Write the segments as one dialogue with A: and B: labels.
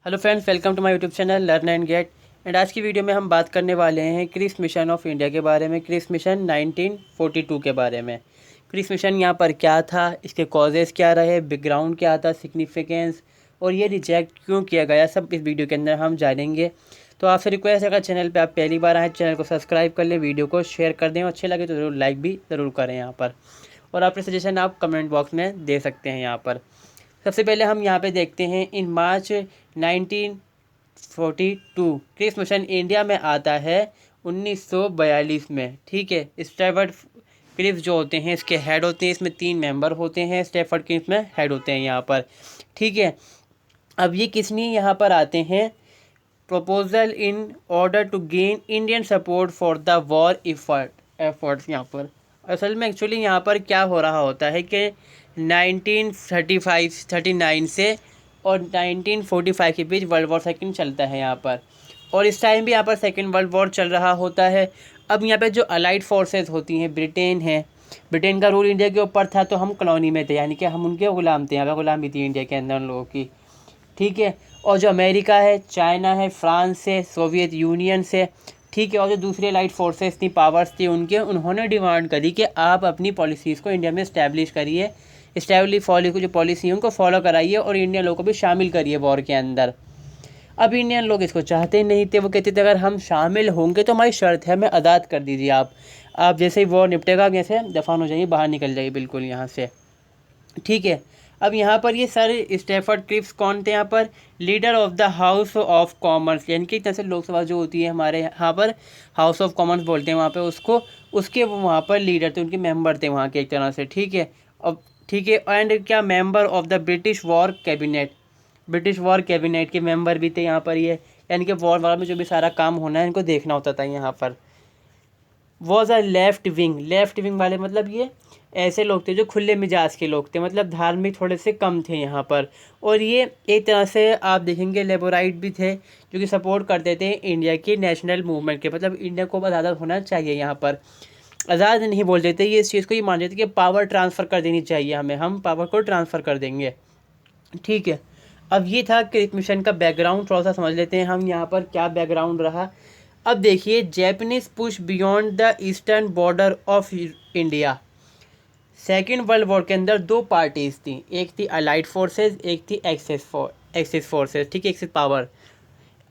A: Hello friends, welcome to my YouTube channel learn and get. And आज की video में हम बात करने वाले हैं क्रिस मिशन ऑफ इंडिया के बारे में, क्रिस मिशन 1942 के बारे में। क्रिस मिशन यहाँ पर क्या था, इसके कॉजेज़ क्या रहे, बैकग्राउंड क्या था, सिग्निफिकेंस और ये रिजेक्ट क्यों किया गया, सब इस वीडियो के अंदर हम जानेंगे। तो आपसे रिक्वेस्ट है, अगर चैनल पर आप पहली बार आए चैनल को सब्सक्राइब कर लें, वीडियो को शेयर कर दें और अच्छे लगे तो ज़रूर लाइक भी ज़रूर करें यहाँ पर। और अपने सजेशन आप कमेंट बॉक्स में दे सकते हैं यहाँ पर। सबसे पहले हम यहाँ पे देखते हैं, इन मार्च 1942 क्रिस मिशन इंडिया में आता है 1942 में। ठीक है, स्टेफर्ड क्रिप्स जो होते हैं इसके हेड होते हैं, इसमें 3 मेंबर होते हैं, स्टेफर्ड क्रिप्स में हेड होते हैं यहाँ पर। ठीक है, अब ये किसने यहाँ पर आते हैं, proposal in order to gain Indian support for the war efforts. यहाँ पर असल में एक्चुअली यहाँ पर क्या हो रहा होता है कि 1939 से और 1945 के बीच वर्ल्ड वॉर सेकंड चलता है यहाँ पर, और इस टाइम भी यहाँ पर सेकंड वर्ल्ड वॉर चल रहा होता है। अब यहाँ पे जो अलाइड फोर्सेस होती हैं, ब्रिटेन है, ब्रिटेन का रूल इंडिया के ऊपर था, तो हम कॉलोनी में थे, यानी कि हम उनके गुलाम थे, यहाँ पर गुलामी थी इंडिया के अंदर उन लोगों की। ठीक है, और जो अमेरिका है, चाइना है, फ्रांस है, सोवियत यूनियन से, ठीक है, और जो दूसरी लाइट फोर्सेस थी, पावर्स थी उनके, उन्होंने डिमांड करी कि आप अपनी पॉलिसीज़ को इंडिया में इस्टेब्लिश करिए, फॉलो जो पॉलिसी है उनको फॉलो कराइए और इंडियन लोगों को भी शामिल करिए वॉर के अंदर। अब इंडियन लोग इसको चाहते नहीं थे, वो कहते थे अगर हम शामिल होंगे तो हमारी शर्त है, हमें आज़ाद कर दीजिए आप जैसे ही वॉर निपटेगा आप जैसे दफान हो जाइए, बाहर निकल जाइए बिल्कुल यहाँ से। ठीक है, अब यहाँ पर ये सर स्टेफर्ड क्रिप्स कौन थे, यहाँ पर leader of the house of Commons, यानी कि एक तरह से लोकसभा जो होती है हमारे यहाँ पर हाउस ऑफ कॉमन्स बोलते हैं वहाँ पे उसको, उसके वो वहाँ पर लीडर थे, उनके मेंबर थे वहाँ के एक तरह से। ठीक है, अब ठीक है, एंड क्या member of the British war cabinet, British war cabinet के मेंबर भी थे यहाँ पर ये, यानी कि वॉर वार में जो भी सारा काम होना है इनको देखना होता था यहाँ पर। वॉज अ लेफ्ट विंग वाले मतलब ये ऐसे लोग थे जो खुले मिजाज के लोग थे, मतलब धार्मिक थोड़े से कम थे यहाँ पर। और ये एक तरह से आप देखेंगे लेबोराइट भी थे, जो कि सपोर्ट करते थे इंडिया की नेशनल मूवमेंट के, मतलब इंडिया को आज़ाद होना चाहिए यहाँ पर। आज़ाद नहीं बोलते थे ये, इस चीज़ को ये मान लेते कि पावर ट्रांसफ़र कर देनी चाहिए हमें, हम पावर को ट्रांसफ़र कर देंगे। ठीक है, अब ये था क्रिप्स मिशन का बैकग्राउंड, थोड़ा सा समझ लेते हैं हम यहाँ पर क्या बैकग्राउंड रहा। अब देखिए, Japanese push beyond the eastern border of India. Second world war के अंदर 2 पार्टीज़ थी, एक थी अलाइड फोर्सेस, एक थी एक्सेस फोर्सेस। ठीक है, एक्सेस पावर।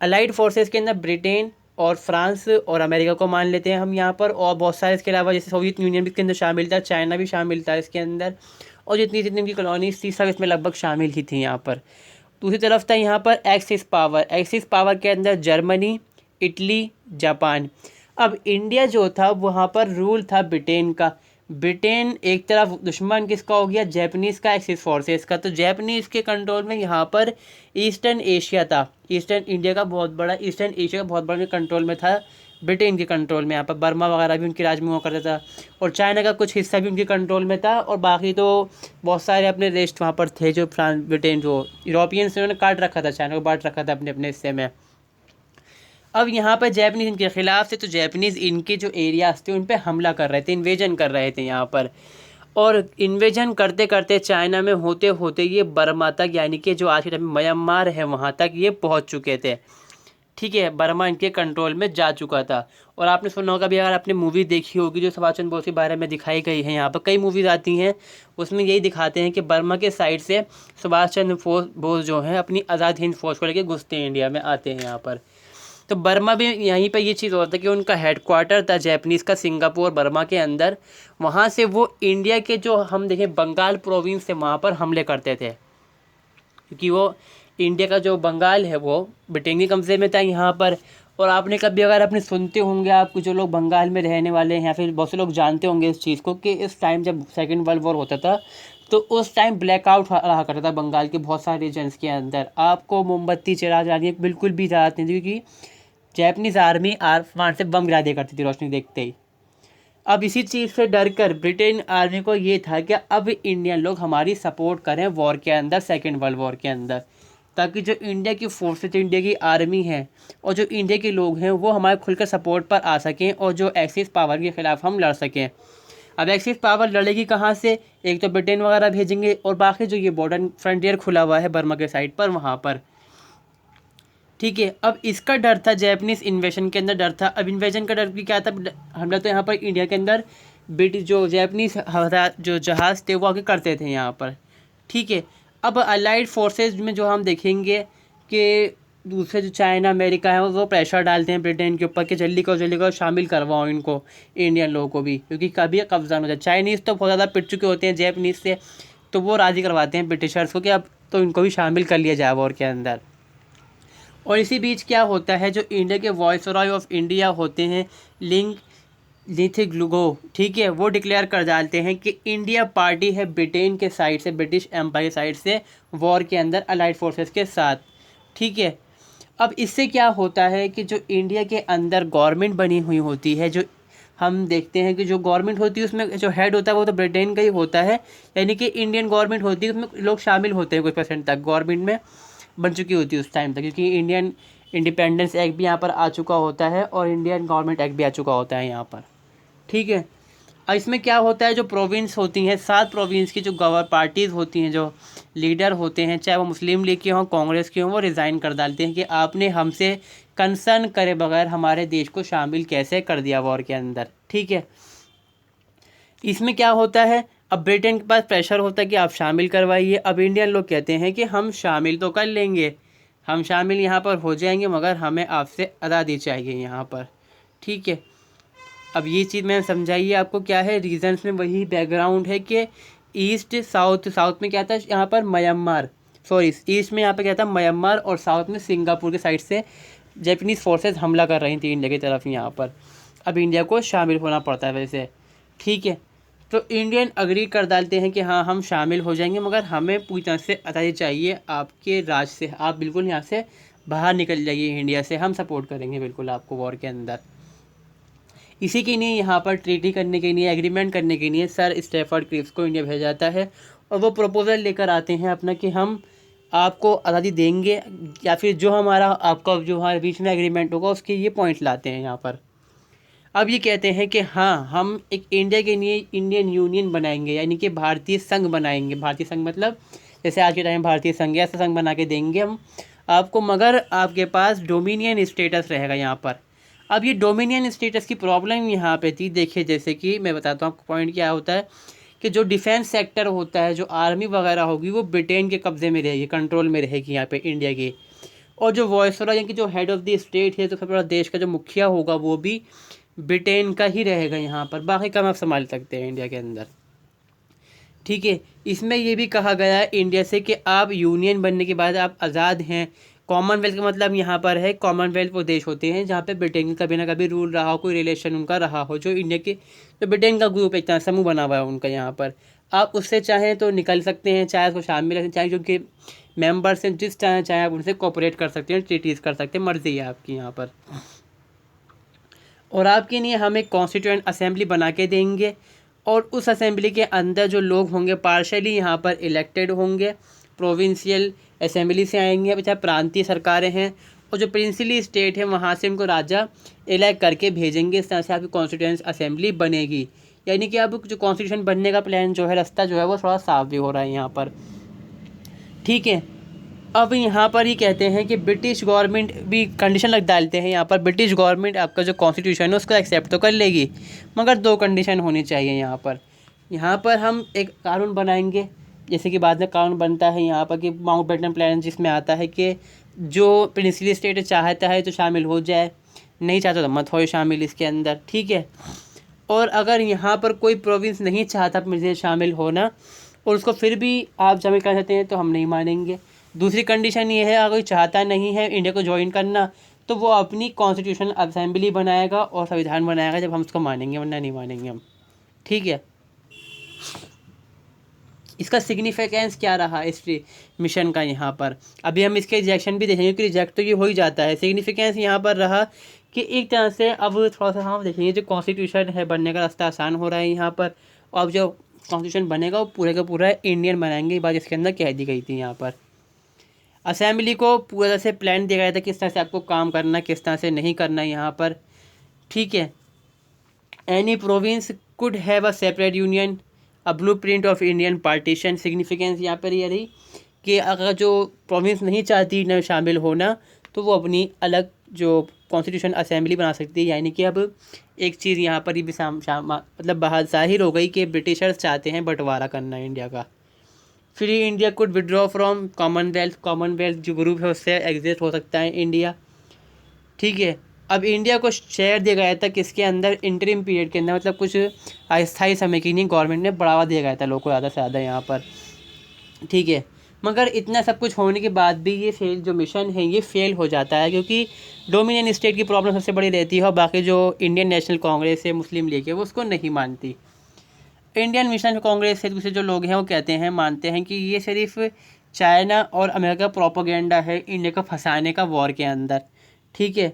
A: अलाइड फोर्सेस के अंदर ब्रिटेन और फ्रांस और अमेरिका को मान लेते हैं हम यहाँ पर, और बहुत सारे इसके अलावा जैसे सोवियत यूनियन भी इसके अंदर शामिल था, चाइना भी शामिल था इसके अंदर, और जितनी जितनी उनकी कॉलोनीज थी सब इसमें लगभग शामिल ही थी यहाँ पर। दूसरी तरफ था यहाँ पर एक्सिस पावर के अंदर जर्मनी, इटली, जापान। अब इंडिया जो था वहाँ पर रूल था ब्रिटेन का। ब्रिटेन एक तरफ दुश्मन किसका हो गया, जैपनीज़ का, एक्सिस फोर्सेस का। तो जैपनीज़ के कंट्रोल में यहाँ पर ईस्टर्न एशिया था, ईस्टर्न इंडिया का बहुत बड़ा, ईस्टर्न एशिया का बहुत बड़ा कंट्रोल में था, ब्रिटेन के कंट्रोल में। यहाँ पर बर्मा वगैरह भी उनके राज में हुआ करता था, और चाइना का कुछ हिस्सा भी उनके कंट्रोल में था, और बाकी तो बहुत सारे अपने देश वहाँ पर थे जो फ्रांस, ब्रिटेन, जो यूरोपियंस उन्होंने काट रखा था, चाइना को बांट रखा था अपने अपने हिस्से में। अब यहाँ पर जैपनीज़ इनके ख़िलाफ़ थे, तो जैपनीज़ इनके जो एरियाज़ थे उन पर हमला कर रहे थे, इन्वेजन कर रहे थे यहाँ पर। और इन्वेजन करते करते चाइना में होते होते ये बर्मा तक, यानी कि जो आज के टाइम में म्यांमार है वहाँ तक ये पहुँच चुके थे। ठीक है, बर्मा इनके कंट्रोल में जा चुका था। और आपने सुना होगा भी, अगर आपने मूवी देखी होगी जो सुभाष चंद्र बोस के बारे में दिखाई गई है, यहाँ पर कई मूवीज़ आती हैं उसमें यही दिखाते हैं कि बर्मा के साइड से सुभाष चंद्र बोस जो हैं अपनी आज़ाद हिंद फौज को लेकर घुसते हैं, इंडिया में आते हैं यहाँ पर। तो बर्मा भी यहीं पर ये चीज़ होता है कि उनका हेडक्वार्टर था जैपनीज़ का सिंगापुर बर्मा के अंदर, वहाँ से वो इंडिया के जो हम देखें बंगाल प्रोविंस से वहाँ पर हमले करते थे, क्योंकि वो इंडिया का जो बंगाल है वो ब्रिटेन के कब्जे में था यहाँ पर। और आपने कभी अगर आपने सुनते होंगे, आपको जो लोग बंगाल में रहने वाले हैं या फिर बहुत से लोग जानते होंगे इस चीज़ को, कि इस टाइम जब सेकेंड वर्ल्ड वॉर होता था तो उस टाइम ब्लैकआउट रहा करता था बंगाल के बहुत सारे रीजन्स के अंदर, आपको मोमबत्ती जला जानी बिल्कुल भी इजाज़त नहीं थी, क्योंकि जैपनीज़ आर्मी वहाँ से बम गिरा दिया करती थी रोशनी देखते ही। अब इसी चीज़ से डर कर ब्रिटेन आर्मी को ये था कि अब इंडियन लोग हमारी सपोर्ट करें वॉर के अंदर, सेकेंड वर्ल्ड वॉर के अंदर, ताकि जो इंडिया की फोर्सेज, इंडिया की आर्मी है और जो इंडिया के लोग हैं वो हमारे खुलकर सपोर्ट पर आ सकें, और जो एक्सिस पावर के ख़िलाफ़ हम लड़ सकें। अब एक्सिस पावर लड़ेगी कहाँ से, एक तो ब्रिटेन वगैरह भेजेंगे, और बाकी जो ये बॉर्डर फ्रंटियर खुला हुआ है बर्मा के साइड पर वहाँ पर। ठीक है। अब इसका डर था, जैपनीज इन्वेजन के अंदर डर था। अब इन्वेजन का डर भी क्या था, हमला तो यहाँ पर इंडिया के अंदर ब्रिटिश जो जैपनीज जो जहाज़ थे वो आगे करते थे यहाँ पर, ठीक है। अब अलाइड फोर्सेस में जो हम देखेंगे कि दूसरे जो चाइना अमेरिका है वो प्रेशर डालते हैं ब्रिटेन के ऊपर कि जल्दी करो शामिल करवाओ इनको, इंडियन लोगों को भी, क्योंकि कभी कब्जा हो जाए। चाइनीज़ तो बहुत ज़्यादा पिट चुके होते हैं जैपनीज़ से, तो वो राज़ी करवाते हैं ब्रिटिशर्स को कि अब तो इनको भी शामिल कर लिया जाए वॉर के अंदर। और इसी बीच क्या होता है, जो इंडिया के वायसरॉय ऑफ इंडिया होते हैं लिंग लिथिगलुगो, ठीक है, वो डिक्लेयर कर डालते हैं कि इंडिया पार्टी है ब्रिटेन के साइड से, ब्रिटिश एम्पायर साइड से वॉर के अंदर अलाइड फोर्सेस के साथ, ठीक है। अब इससे क्या होता है कि जो इंडिया के अंदर गवर्नमेंट बनी हुई होती है, जो हम देखते हैं कि जो गवर्नमेंट होती है उसमें जो हेड होता है वो तो ब्रिटेन का ही होता है, यानी कि इंडियन गवर्नमेंट होती है, उसमें लोग शामिल होते हैं कुछ परसेंट तक, गवर्नमेंट में बन चुकी होती है उस टाइम तक, क्योंकि इंडियन इंडिपेंडेंस एक्ट भी यहाँ पर आ चुका होता है और इंडियन गवर्नमेंट एक्ट भी आ चुका होता है यहाँ पर, ठीक है। अब इसमें क्या होता है, जो प्रोविंस होती हैं, 7 प्रोविंस की जो पार्टीज़ होती हैं, जो लीडर होते हैं, चाहे वो मुस्लिम लीग के हों, कांग्रेस के हों, वो रिज़ाइन कर डालते हैं कि आपने हमसे कंसर्न करे बगैर हमारे देश को शामिल कैसे कर दिया वॉर के अंदर, ठीक है। इसमें क्या होता है, अब ब्रिटेन के पास प्रेशर होता है कि आप शामिल करवाइए। अब इंडियन लोग कहते हैं कि हम शामिल तो कर लेंगे, हम शामिल यहाँ पर हो जाएंगे, मगर हमें आपसे आज़ादी चाहिए यहाँ पर, ठीक है। अब ये चीज़ मैंने समझाई है आपको क्या है, रीजन्स में वही बैकग्राउंड है कि ईस्ट साउथ, साउथ में क्या था यहाँ पर म्यांमार, सॉरी ईस्ट में यहाँ पे क्या था म्यांमार, और साउथ में सिंगापुर के साइड से जैपनीज़ फोर्सेस हमला कर रही थी इंडिया की तरफ यहाँ पर। अब इंडिया को शामिल होना पड़ता है वैसे, ठीक है। तो इंडियन अग्री कर डालते हैं कि हाँ हम शामिल हो जाएंगे, मगर हमें पूरी तरह से आज़ादी चाहिए आपके राज से, आप बिल्कुल यहाँ से बाहर निकल जाइए इंडिया से, हम सपोर्ट करेंगे बिल्कुल आपको वॉर के अंदर। इसी के लिए यहाँ पर ट्रीटी करने के लिए, एग्रीमेंट करने के लिए सर स्टैफर्ड क्रिप्स को इंडिया भेजा जाता है, और वो प्रपोज़ल लेकर आते हैं अपना कि हम आपको आज़ादी देंगे, या फिर जो हमारा आपका जो हमारे बीच में एग्रीमेंट होगा उसके ये पॉइंट लाते हैं यहाँ पर। अब ये कहते हैं कि हाँ हम एक इंडिया के लिए इंडियन यूनियन बनाएंगे, यानी कि भारतीय संघ बनाएंगे। भारतीय संघ मतलब जैसे आज के टाइम भारतीय संघ, ऐसा संघ बना के देंगे हम आपको, मगर आपके पास डोमिनियन स्टेटस रहेगा यहाँ पर। अब ये डोमिनियन स्टेटस की प्रॉब्लम यहाँ पे थी, देखिए जैसे कि मैं बताता हूँ आपको पॉइंट क्या होता है कि जो डिफेंस सेक्टर होता है, जो आर्मी वगैरह होगी, वो ब्रिटेन के कब्ज़े में रहेगी, कंट्रोल में रहेगी यहाँ पे इंडिया की। और जो वॉयसरॉय यानी कि जो हेड ऑफ़ द स्टेट है, तो सबसे बड़ा देश का जो मुखिया होगा वो भी ब्रिटेन का ही रहेगा यहाँ पर, बाकी काम आप संभाल सकते हैं इंडिया के अंदर, ठीक है। इसमें ये भी कहा गया है इंडिया से कि आप यूनियन बनने के बाद आप आज़ाद हैं। कॉमनवेल्थ का मतलब यहाँ पर है, कॉमनवेल्थ वो देश होते हैं जहाँ पे ब्रिटेन का कभी ना कभी रूल रहा हो, कोई रिलेशन उनका रहा हो, जो इंडिया के जो ब्रिटेन का ग्रुप एक तरह समूह बना हुआ है उनका यहाँ पर। आप उससे चाहें तो निकल सकते हैं, चाहे उसको शामिल रखें, चाहे जो उनके मेम्बर्स हैं जिस चाहे आप उनसे कोऑपरेट कर सकते हैं, ट्रीटीज़ कर सकते हैं, मर्जी है आपकी यहाँ पर। और आपके लिए हम एक कॉन्स्टिट्यूएंट असेंबली बना के देंगे, और उस असेंबली के अंदर जो लोग होंगे पार्शली यहाँ पर इलेक्टेड होंगे, प्रोविंशियल असेंबली से आएंगे, अब चाहे प्रांतीय सरकारें हैं, और जो प्रिंसिपली स्टेट है वहाँ से उनको राजा इलेक्ट करके भेजेंगे। इस तरह से आपकी कॉन्स्टिट्यूएंट असेंबली बनेगी, यानी कि अब जो कॉन्स्टिट्यूशन बनने का प्लान जो है, रास्ता जो है वो थोड़ा साफ भी हो रहा है यहाँ पर, ठीक है। अब यहाँ पर ही कहते हैं कि ब्रिटिश गवर्नमेंट भी कंडीशन लग डालते हैं यहाँ पर, ब्रिटिश गवर्नमेंट आपका जो कॉन्स्टिट्यूशन है उसको एक्सेप्ट तो कर लेगी, मगर 2 कंडीशन होनी चाहिए यहाँ पर। यहाँ पर हम एक कानून बनाएंगे, जैसे कि बाद में कानून बनता है यहाँ पर कि माउंटबेटन प्लान, जिसमें आता है कि जो प्रिंसिपली स्टेट चाहता है तो शामिल हो जाए, नहीं चाहता तो मत हो शामिल इसके अंदर, ठीक है। और अगर यहाँ पर कोई प्रोविंस नहीं चाहता मुझे शामिल होना और उसको फिर भी आप शामिल कर सकते हैं, तो हम नहीं मानेंगे। दूसरी कंडीशन ये है, अगर कोई चाहता नहीं है इंडिया को ज्वाइन करना, तो वो अपनी कॉन्स्टिट्यूशनल असेंबली बनाएगा और संविधान बनाएगा, जब हम उसको मानेंगे, वरना नहीं मानेंगे हम, ठीक है। इसका सिग्निफिकेंस क्या रहा इस मिशन का यहाँ पर, अभी हम इसके रिजेक्शन भी देखेंगे कि रिजेक्ट तो ये हो ही जाता है। सिग्निफिकेंस यहाँ पर रहा कि एक तरह से अब थोड़ा सा हम देखेंगे जो कॉन्स्टिट्यूशन है बनने का रास्ता आसान हो रहा है यहाँ पर, और अब जो कॉन्स्टिट्यूशन बनेगा वो पूरे का पूरा इंडियन बनाएंगे, ये बात इसके अंदर कह दी गई थी यहाँ पर। असेंबली को पूरा तरह से प्लान दिया गया था किस तरह से आपको काम करना, किस तरह से नहीं करना यहाँ पर, ठीक है। Any province could have a separate union, a blueprint of Indian partition. Significance यहाँ पर ये रही कि अगर जो प्रोविंस नहीं चाहती न शामिल होना, तो वो अपनी अलग जो कॉन्स्टिट्यूशन असेंबली बना सकती है। यानी कि अब एक चीज़ यहाँ पर ही भी मतलब बाहर ज़ाहिर हो गई कि ब्रिटिशर्स चाहते हैं बंटवारा करना इंडिया का। फिर India could withdraw from Commonwealth जो ग्रुप है उससे एग्जिट हो सकता है इंडिया। ठीक है, अब इंडिया को शेयर दिया गया था किसके अंदर, इंटरिम पीरियड के अंदर, मतलब कुछ अस्थायी समय के लिए गवर्नमेंट ने बढ़ावा दिया गया था लोगों को ज़्यादा से ज़्यादा यहाँ पर। ठीक है, मगर इतना सब कुछ होने के बाद भी ये जो मिशन है ये फेल हो जाता है, क्योंकि डोमिनियन स्टेट की प्रॉब्लम सबसे बड़ी रहती है और बाकी जो इंडियन नेशनल कांग्रेस है, मुस्लिम लीग है, वो उसको नहीं मानती। इंडियन नेशनल कांग्रेस से दूसरे जो लोग हैं वो कहते हैं, मानते हैं कि ये सिर्फ चाइना और अमेरिका प्रोपोगेंडा है इंडिया को फंसाने का वॉर के अंदर। ठीक है,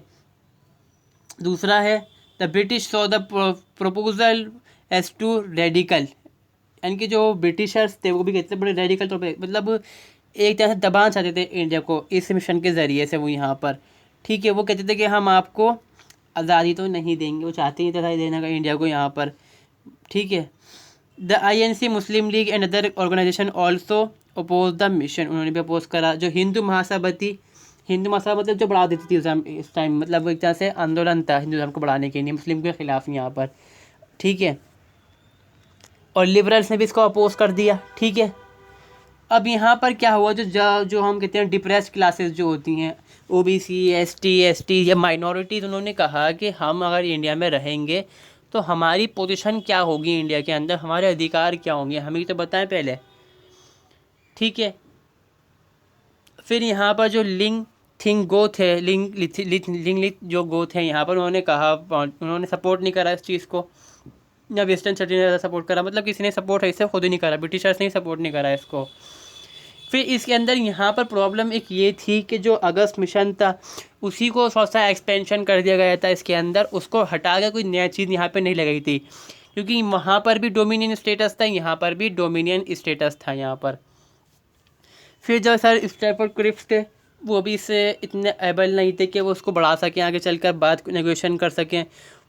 A: दूसरा है the British saw the proposal as too radical, यानी कि जो ब्रिटिशर्स थे वो भी कहते थे बड़े रेडिकल तौर पे, मतलब एक तरह से दबाना चाहते थे इंडिया को इस मिशन के ज़रिए से वो यहाँ पर। ठीक है, वो कहते थे कि हम आपको आज़ादी तो नहीं देंगे, वो चाहते ही आज़ादी देने का इंडिया को यहाँ पर। ठीक है, the INC Muslim League and other organisation also oppose the mission, उन्होंने भी अपोज करा। जो हिंदू महासभा मतलब जो बढ़ा देती थी इस टाइम, मतलब एक तरह से आंदोलन था हिंदू धर्म को बढ़ाने के लिए मुस्लिम के खिलाफ यहाँ पर। ठीक है, और लिबरल्स ने भी इसको अपोज कर दिया। ठीक है, अब यहाँ पर क्या हुआ, जो हम कहते हैं डिप्रेस्ड क्लासेस जो होती हैं, OBC ST या माइनॉरिटीज़, उन्होंने कहा कि हम अगर इंडिया में रहेंगे तो हमारी पोजीशन क्या होगी इंडिया के अंदर, हमारे अधिकार क्या होंगे, हमें तो बताएं पहले। ठीक है, फिर यहाँ पर जो लिंग गोथ है, लिंग जो गोथ है यहाँ पर, उन्होंने सपोर्ट नहीं करा इस चीज़ को, या वेस्टर्न स्टडी ने ज़्यादा सपोर्ट करा, मतलब किसी ने सपोर्ट ऐसे खुद ही नहीं करा, ब्रिटिशर्स ने सपोर्ट नहीं करा इसको। फिर इसके अंदर यहाँ पर प्रॉब्लम एक ये थी कि जो अगस्त मिशन था उसी को थोड़ा सा एक्सपेंशन कर दिया गया था इसके अंदर, उसको हटा के कोई नया चीज़ यहाँ पे नहीं लगाई थी, क्योंकि वहाँ पर भी डोमिनियन स्टेटस था, यहाँ पर भी डोमिनियन स्टेटस था यहाँ पर। फिर जो सर स्टेफर्ड क्रिप्स थे वो भी इससे इतने एबल नहीं थे कि वो उसको बढ़ा सकें, आगे चलकर बात नेगोशिएशन कर सकें,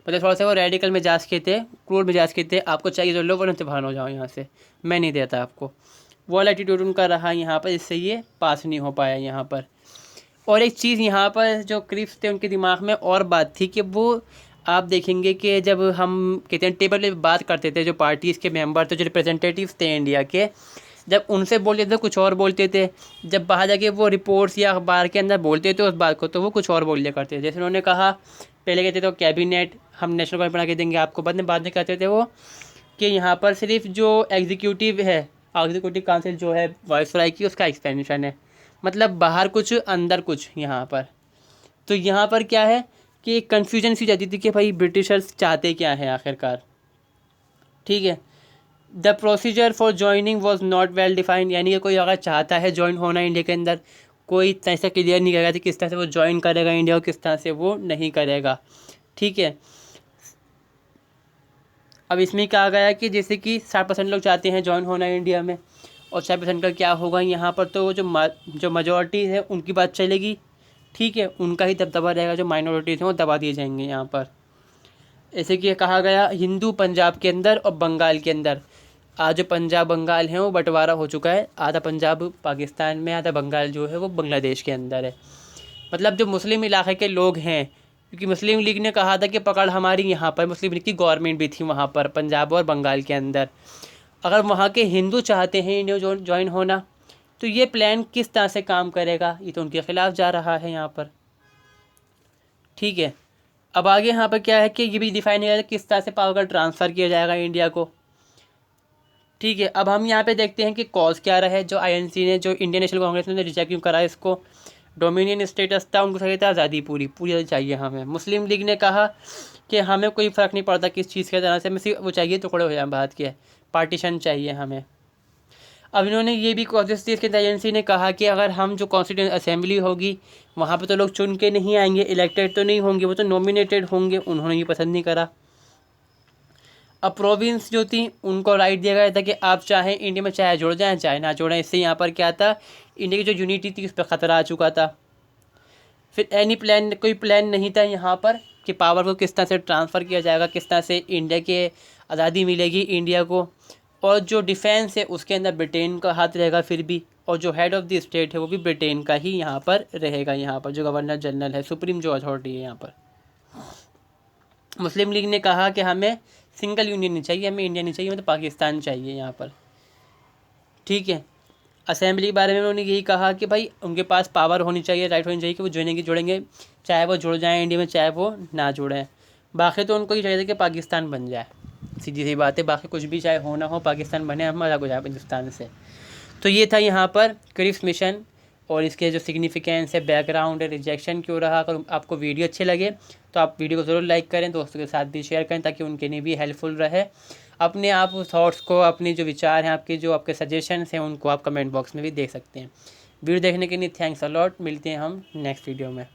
A: मतलब थोड़ा सा वो रेडिकल मिजाज के थे, क्रूर मिजाज के थे, आपको चाहिए तो लो वरना तो बाहर हो जाओ यहाँ से, मैं नहीं देता आपको, वो एटीट्यूड उनका रहा यहाँ पर, इससे ये पास नहीं हो पाया यहाँ पर। और एक चीज़ यहाँ पर जो क्रिप्स थे उनके दिमाग में और बात थी कि वो, आप देखेंगे कि जब हम कहते हैं टेबल पे बात करते थे, जो पार्टीज़ के मेंबर थे, जो रिप्रेजेंटेटिव्स थे इंडिया के, जब उनसे बोलते थे कुछ और बोलते थे, जब बाहर जाके वो रिपोर्ट्स या अखबार के अंदर बोलते थे उस बात को तो वो कुछ और बोल लिया करते थे। जैसे उन्होंने कहा, पहले कहते थे कैबिनेट हम नेशनल गवर्नमेंट बना के देंगे आपको, बाद में कहते थे वो कि यहाँ पर सिर्फ जो एग्जीक्यूटिव काउंसिल जो है वाइसराय की, उसका एक्सपेंशन है, मतलब बाहर कुछ अंदर कुछ यहाँ पर। तो यहाँ पर क्या है कि कन्फ्यूजन सी जाती थी कि भाई ब्रिटिशर्स चाहते क्या है आखिरकार। ठीक है, the procedure for joining was not well defined, यानी कि कोई अगर चाहता है ज्वाइन होना इंडिया के अंदर, कोई ऐसा क्लियर नहीं करेगा कि किस तरह से वो ज्वाइन करेगा इंडिया और किस तरह से वो नहीं करेगा। ठीक है, अब इसमें कहा गया कि जैसे कि 60% लोग चाहते हैं ज्वाइन होना इंडिया में, और 60% का क्या होगा यहाँ पर, तो जो मेजॉरिटी है उनकी बात चलेगी। ठीक है, उनका ही दबदबा रहेगा, जो माइनॉरिटीज़ हैं वो दबा दिए जाएंगे यहाँ पर। ऐसे कि कहा गया हिंदू पंजाब के अंदर और बंगाल के अंदर, आज जो पंजाब बंगाल हैं वो बंटवारा हो चुका है, आधा पंजाब पाकिस्तान में, आधा बंगाल जो है वो बांग्लादेश के अंदर है। मतलब जो मुस्लिम इलाके के लोग हैं, क्योंकि मुस्लिम लीग ने कहा था कि पकड़ हमारी यहाँ पर, मुस्लिम लीग की गवर्नमेंट भी थी वहाँ पर पंजाब और बंगाल के अंदर, अगर वहाँ के हिंदू चाहते हैं इंडिया ज्वाइन होना तो ये प्लान किस तरह से काम करेगा, ये तो उनके खिलाफ जा रहा है यहाँ पर। ठीक है, अब आगे यहाँ पर क्या है कि ये भी डिफाइन किया जाएगा किस तरह से पावर का ट्रांसफ़र किया जाएगा इंडिया को। ठीक है, अब हम यहाँ पे देखते हैं कि कॉज क्या रहा है, जो INC ने, जो इंडियन नेशनल कांग्रेस ने रिजेक्ट क्यों करा इसको। डोमिनियन स्टेटस था, उनको चाहिए था आज़ादी, पूरी चाहिए हमें। मुस्लिम लीग ने कहा कि हमें कोई फ़र्क नहीं पड़ता किस चीज़ के तरह से, हमें सिर्फ वो चाहिए टुकड़े हो जाए भारत के, पार्टीशन चाहिए हमें। अब इन्होंने ये भी कोशिश की, इसके INC ने कहा कि अगर हम जो कॉन्स्टिट्यूंट असेंबली होगी वहाँ पे तो लोग चुन के नहीं आएंगे, इलेक्टेड तो नहीं होंगे, वो तो नॉमिनेटेड होंगे, उन्होंने ये पसंद नहीं करा। अब प्रोविंस जो थी उनको राइट दिया गया था कि आप चाहें इंडिया में चाहे जुड़ जाएं चाहे ना जुड़ें। इससे यहाँ पर क्या था, इंडिया की जो यूनिटी थी उस पर ख़तरा आ चुका था। फिर कोई प्लान नहीं था यहाँ पर कि पावर को किस तरह से ट्रांसफ़र किया जाएगा, किस तरह से इंडिया के आज़ादी मिलेगी इंडिया को। और जो डिफेंस है उसके अंदर ब्रिटेन का हाथ रहेगा फिर भी, और जो हेड ऑफ़ द स्टेट है वो भी ब्रिटेन का ही यहाँ पर रहेगा, यहाँ पर जो गवर्नर जनरल है, सुप्रीम जो अथॉरिटी है यहाँ पर। मुस्लिम लीग ने कहा कि हमें सिंगल यूनियन नहीं चाहिए, हमें इंडिया नहीं चाहिए, हमें तो पाकिस्तान चाहिए यहाँ पर, ठीक है। असेंबली के बारे में उन्होंने यही कहा कि भाई उनके पास पावर होनी चाहिए, राइट होनी चाहिए कि वो जुड़ेंगे, चाहे वो जुड़ जाएँ इंडिया में, चाहे वो ना जुड़ें। बाकी तो उनको ये चाहिए कि पाकिस्तान बन जाए, सीधी सी बात है। बाकी कुछ भी चाहे हो ना हो, पाकिस्तान बने, हम अलग हो जाए हिंदुस्तान से। तो ये था यहाँ पर क्रिप्स मिशन और इसके जो सिग्निफिकेंस है, बैकग्राउंड है, रिजेक्शन क्यों रहा। अगर आपको वीडियो अच्छे लगे तो आप वीडियो को ज़रूर लाइक करें, दोस्तों के साथ भी शेयर करें ताकि उनके लिए भी हेल्पफुल रहे। अपने आप थॉट्स को, अपने जो विचार हैं, आपके जो आपके सजेशंस हैं, उनको आप कमेंट बॉक्स में भी दे सकते हैं। वीडियो देखने के लिए थैंक्स अ लॉट। मिलते हैं हम नेक्स्ट वीडियो में।